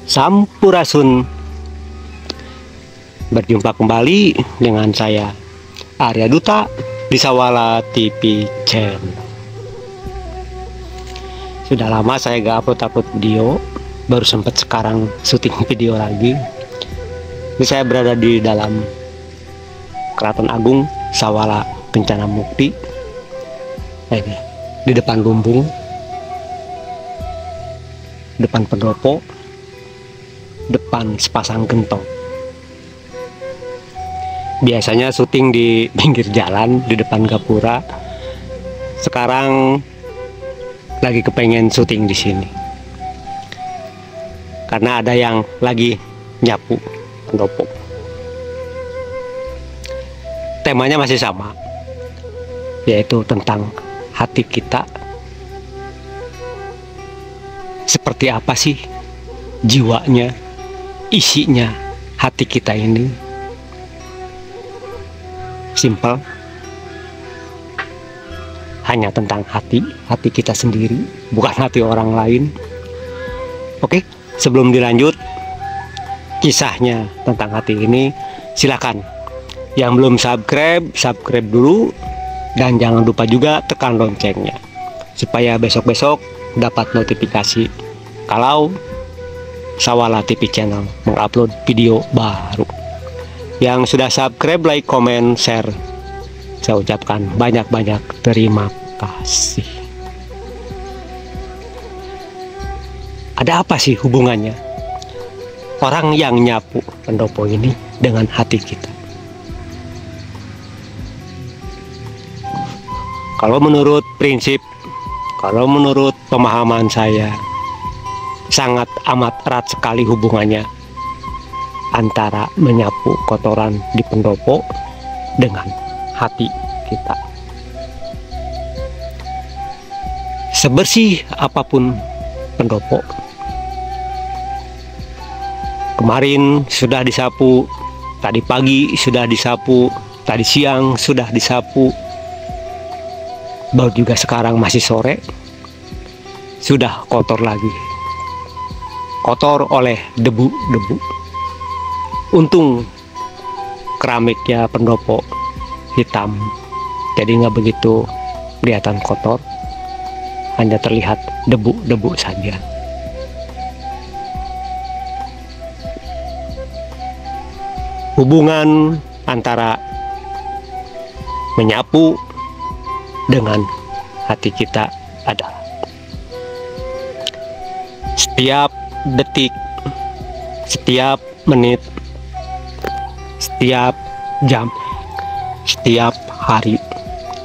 Sampurasun. Berjumpa kembali dengan saya Arya Duta di Sawala TV Channel. Sudah lama saya gak upload video, baru sempat sekarang syuting video lagi. Ini saya berada di dalam Keraton Agung Sawala Kencana Mukti. Ini di depan lumbung, depan pendopo, depan sepasang gentong. Biasanya syuting di pinggir jalan di depan gapura. Sekarang lagi kepengen syuting di sini karena ada yang lagi nyapu pendopo. Temanya masih sama, yaitu tentang hati kita. Seperti apa sih jiwanya, isinya hati kita ini? Simple, hanya tentang hati kita sendiri, bukan hati orang lain. Oke, sebelum dilanjut kisahnya tentang hati ini, silakan yang belum subscribe dulu, dan jangan lupa juga tekan loncengnya supaya besok-besok dapat notifikasi kalau Sawala TV Channel mengupload video baru. Yang sudah subscribe, like, comment, share, saya ucapkan banyak-banyak terima kasih. Ada apa sih hubungannya orang yang nyapu pendopo ini dengan hati kita? Kalau menurut prinsip, kalau menurut pemahaman saya, sangat amat erat sekali hubungannya antara menyapu kotoran di pendopo dengan hati kita. Sebersih apapun pendopo, kemarin sudah disapu, tadi pagi sudah disapu, tadi siang sudah disapu, baru juga sekarang masih sore, sudah kotor lagi. Kotor oleh debu-debu. Untung keramiknya pendopo hitam, jadi nggak begitu kelihatan kotor, hanya terlihat debu-debu saja. Hubungan antara menyapu dengan hati kita adalah setiap detik, setiap menit, setiap jam, setiap hari,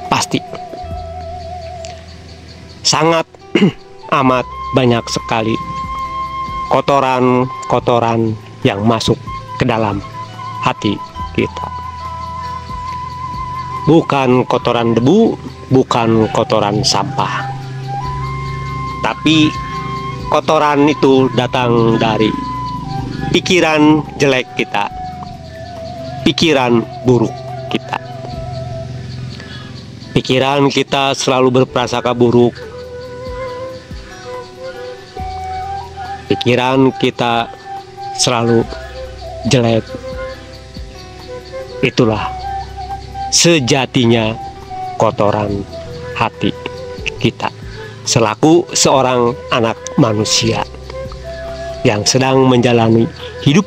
pasti sangat amat banyak sekali kotoran-kotoran yang masuk ke dalam hati kita. Bukan kotoran debu, bukan kotoran sampah, tapi kotoran itu datang dari pikiran jelek kita, pikiran buruk kita. Pikiran kita selalu berprasangka buruk. Pikiran kita selalu jelek. Itulah sejatinya kotoran hati kita selaku seorang anak manusia yang sedang menjalani hidup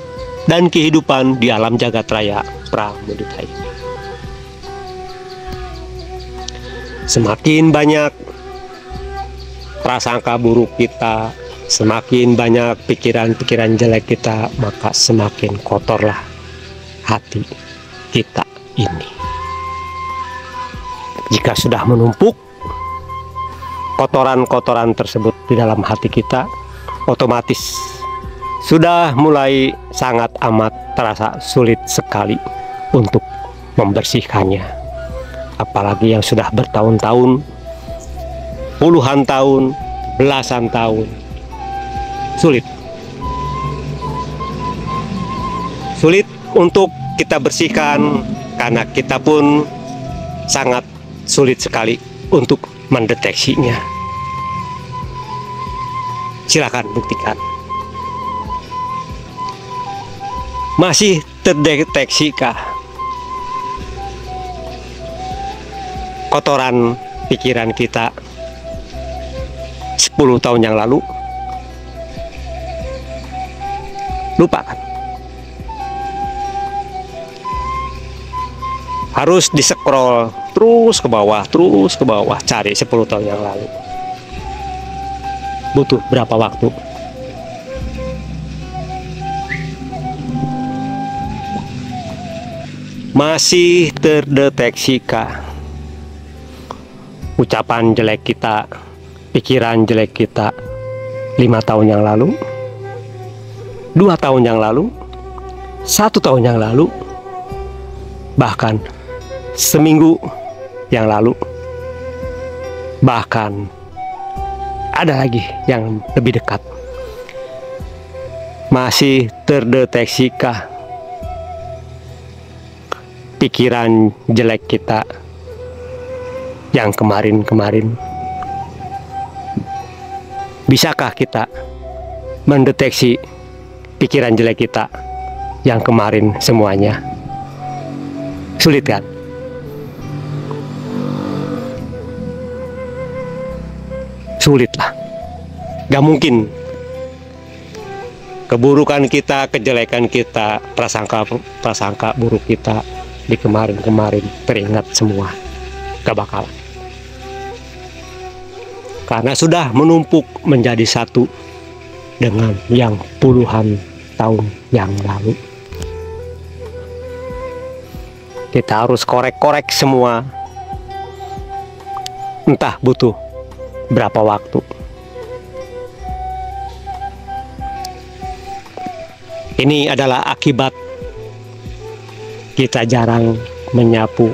dan kehidupan di alam jagat raya Pramudita ini. Semakin banyak prasangka buruk kita, semakin banyak pikiran-pikiran jelek kita, maka semakin kotorlah hati kita ini. Jika sudah menumpuk kotoran-kotoran tersebut di dalam hati kita, otomatis sudah mulai sangat amat terasa sulit sekali untuk membersihkannya. Apalagi yang sudah bertahun-tahun, puluhan tahun, belasan tahun, sulit untuk kita bersihkan, karena kita pun sangat sulit sekali untuk mendeteksinya. Silakan buktikan. Masih terdeteksikah kotoran pikiran kita 10 tahun yang lalu? Lupakan. Harus di-scroll terus ke bawah, cari 10 tahun yang lalu. Butuh berapa waktu? Masih terdeteksikah ucapan jelek kita, pikiran jelek kita 5 tahun yang lalu, 2 tahun yang lalu, 1 tahun yang lalu, bahkan seminggu yang lalu, bahkan ada lagi yang lebih dekat? Masih terdeteksikah pikiran jelek kita yang kemarin-kemarin? Bisakah kita mendeteksi pikiran jelek kita yang kemarin semuanya? Sulit kan? Sulit lah. Gak mungkin keburukan kita, kejelekan kita, prasangka buruk kita di kemarin-kemarin teringat semua. Gak bakalan. Karena sudah menumpuk menjadi satu dengan yang puluhan tahun yang lalu. Kita harus korek-korek semua. Entah butuh berapa waktu. Ini adalah akibat kita jarang menyapu,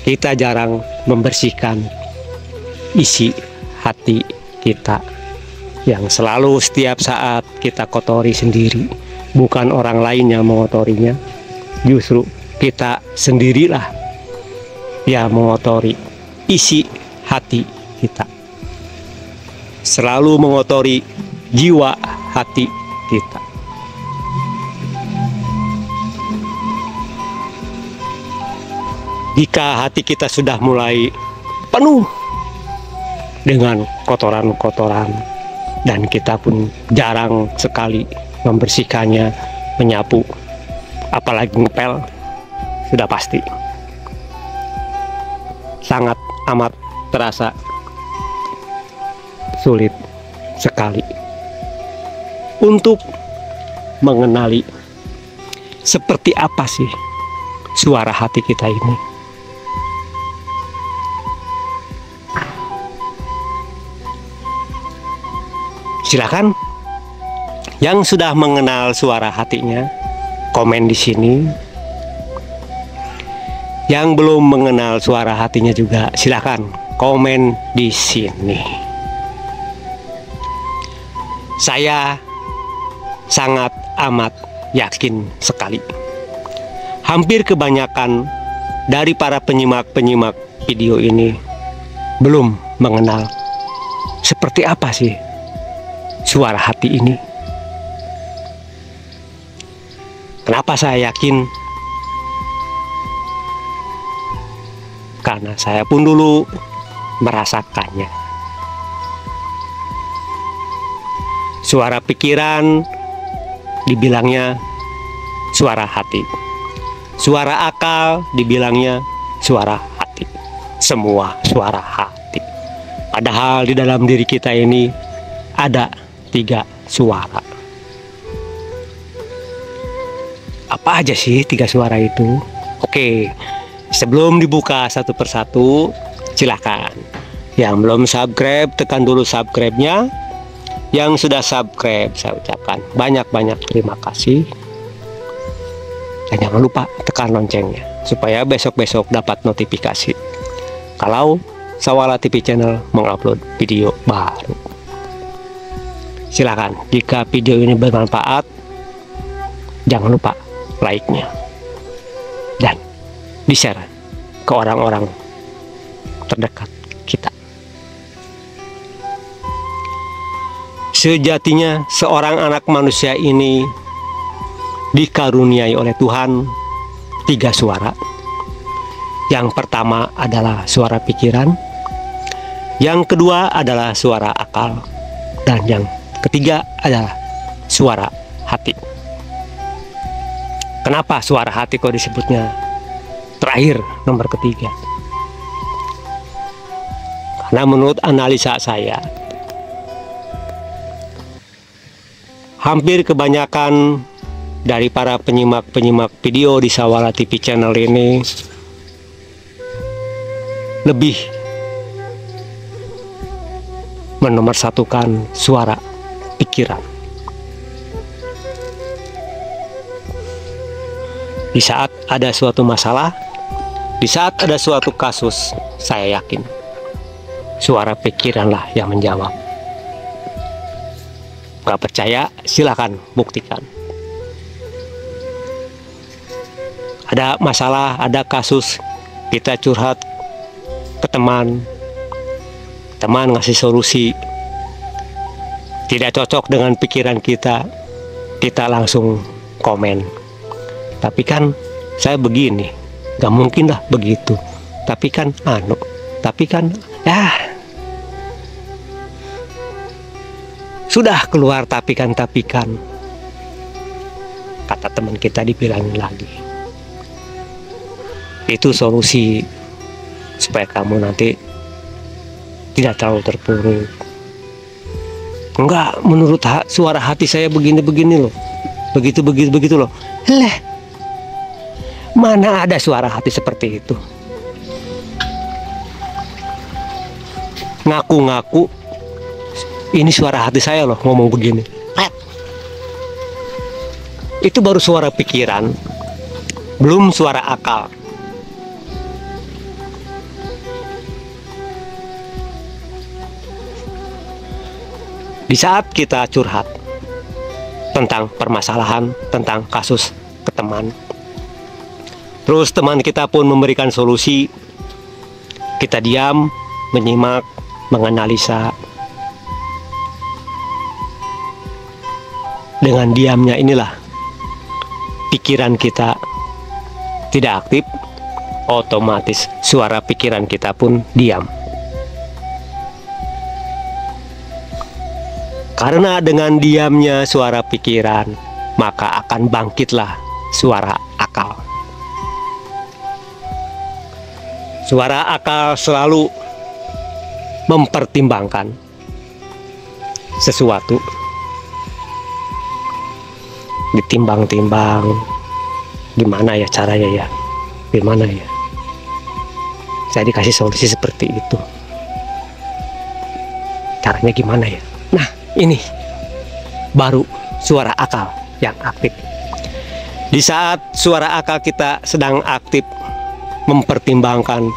kita jarang membersihkan isi hati kita yang selalu setiap saat kita kotori sendiri. Bukan orang lain yang mengotorinya, justru kita sendirilah yang mengotori isi hati kita. Selalu mengotori jiwa hati kita. Jika hati kita sudah mulai penuh dengan kotoran-kotoran dan kita pun jarang sekali membersihkannya, menyapu, apalagi ngepel, sudah pasti sangat amat terasa sulit sekali untuk mengenali seperti apa sih suara hati kita ini. Silakan yang sudah mengenal suara hatinya komen di sini. Yang belum mengenal suara hatinya juga silakan komen di sini. Saya sangat amat yakin sekali, hampir kebanyakan dari para penyimak video ini belum mengenal seperti apa sih suara hati ini. Kenapa saya yakin? Karena saya pun dulu merasakannya. Suara pikiran dibilangnya suara hati, suara akal dibilangnya suara hati. Semua suara hati. Padahal di dalam diri kita ini ada 3 suara. Apa aja sih 3 suara itu? Oke, sebelum dibuka satu persatu, silahkan. Yang belum subscribe, tekan dulu subscribe-nya. Yang sudah subscribe, saya ucapkan banyak-banyak terima kasih. Dan jangan lupa tekan loncengnya, supaya besok-besok dapat notifikasi kalau Sawala TV Channel mengupload video baru. Silakan, jika video ini bermanfaat, jangan lupa like-nya dan di-share ke orang-orang terdekat kita. Sejatinya seorang anak manusia ini dikaruniai oleh Tuhan 3 suara. Yang pertama adalah suara pikiran, yang kedua adalah suara akal, dan yang ketiga adalah suara hati. Kenapa suara hati kok disebutnya terakhir, nomor ketiga? Karena menurut analisa saya, hampir kebanyakan dari para penyimak video di Sawala TV channel ini lebih menomorsatukan suara pikiran. Di saat ada suatu masalah, di saat ada suatu kasus, saya yakin suara pikiranlah yang menjawab. Gak percaya, silakan buktikan. Ada masalah, ada kasus, kita curhat ke teman ngasih solusi, tidak cocok dengan pikiran kita, kita langsung komen. Tapi kan saya begini, gak mungkin lah begitu. Tapi kan ya sudah keluar tapi kan. Kata teman kita dibilangin lagi. Itu solusi supaya kamu nanti tidak terlalu terpuruk. Enggak, menurut suara hati saya begini loh. Begitu loh. Mana ada suara hati seperti itu? Ngaku-ngaku ini suara hati saya loh ngomong begini. Itu baru suara pikiran, belum suara akal. Di saat kita curhat tentang permasalahan, tentang kasus ke teman, terus teman kita pun memberikan solusi, kita diam, menyimak, menganalisa. Dengan diamnya inilah pikiran kita tidak aktif, otomatis suara pikiran kita pun diam. Karena dengan diamnya suara pikiran, maka akan bangkitlah suara akal. Suara akal selalu mempertimbangkan sesuatu, ditimbang-timbang, gimana ya caranya ya, gimana ya, saya dikasih solusi seperti itu, caranya gimana ya. Nah, ini baru suara akal yang aktif. Di saat suara akal kita sedang aktif mempertimbangkan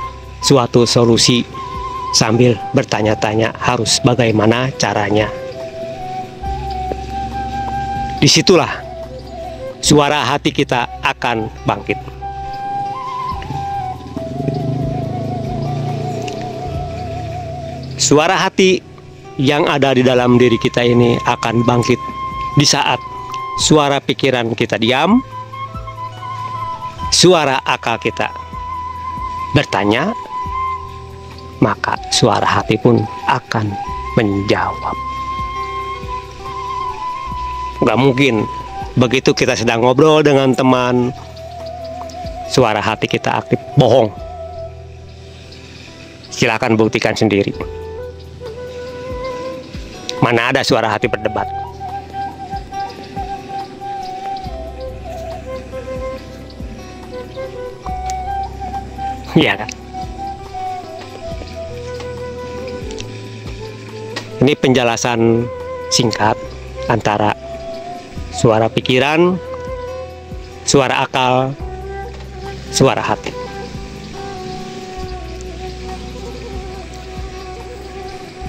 suatu solusi sambil bertanya-tanya harus bagaimana caranya, disitulah suara hati kita akan bangkit. Suara hati yang ada di dalam diri kita ini akan bangkit di saat suara pikiran kita diam, suara akal kita bertanya, maka suara hati pun akan menjawab. Gak mungkin begitu kita sedang ngobrol dengan teman, suara hati kita aktif, bohong. Silakan buktikan sendiri. Mana ada suara hati berdebat. Iya kan? Ini penjelasan singkat antara suara pikiran, suara akal, suara hati.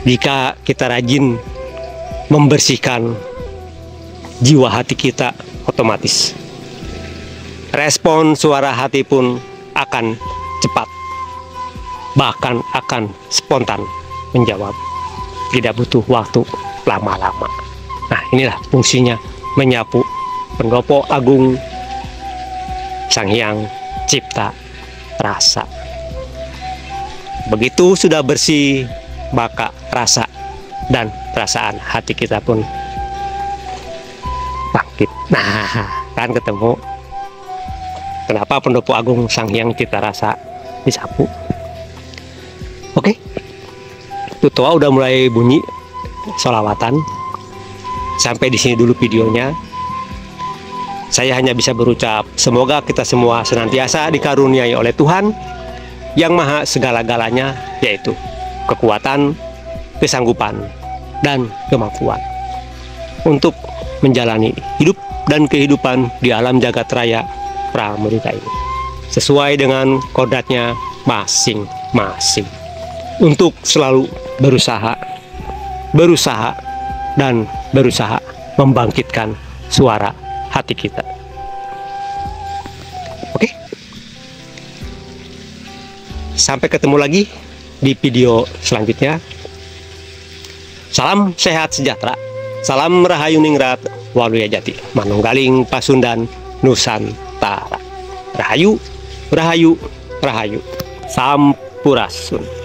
Jika kita rajin membersihkan jiwa hati kita, otomatis respon suara hati pun akan cepat, bahkan akan spontan menjawab, tidak butuh waktu lama-lama. Nah, inilah fungsinya menyapu Pendopo Agung Sang Hyang Cipta Rasa. Begitu sudah bersih, maka rasa dan perasaan hati kita pun bangkit. Nah, kan ketemu kenapa Pendopo Agung Sang Hyang Cipta Rasa disapu. Oke, tutua udah mulai bunyi sholawatan. Sampai di sini dulu videonya. Saya hanya bisa berucap, semoga kita semua senantiasa dikaruniai oleh Tuhan yang maha segala-galanya, yaitu kekuatan, kesanggupan, dan kemampuan untuk menjalani hidup dan kehidupan di alam jagat raya Pramudita ini sesuai dengan kodratnya masing-masing, untuk selalu berusaha dan berusaha membangkitkan suara hati kita. Oke, sampai ketemu lagi di video selanjutnya. Salam sehat sejahtera, salam rahayu ningrat waluya jati, manunggaling pasundan Nusantara. Rahayu, rahayu, rahayu, sampurasun.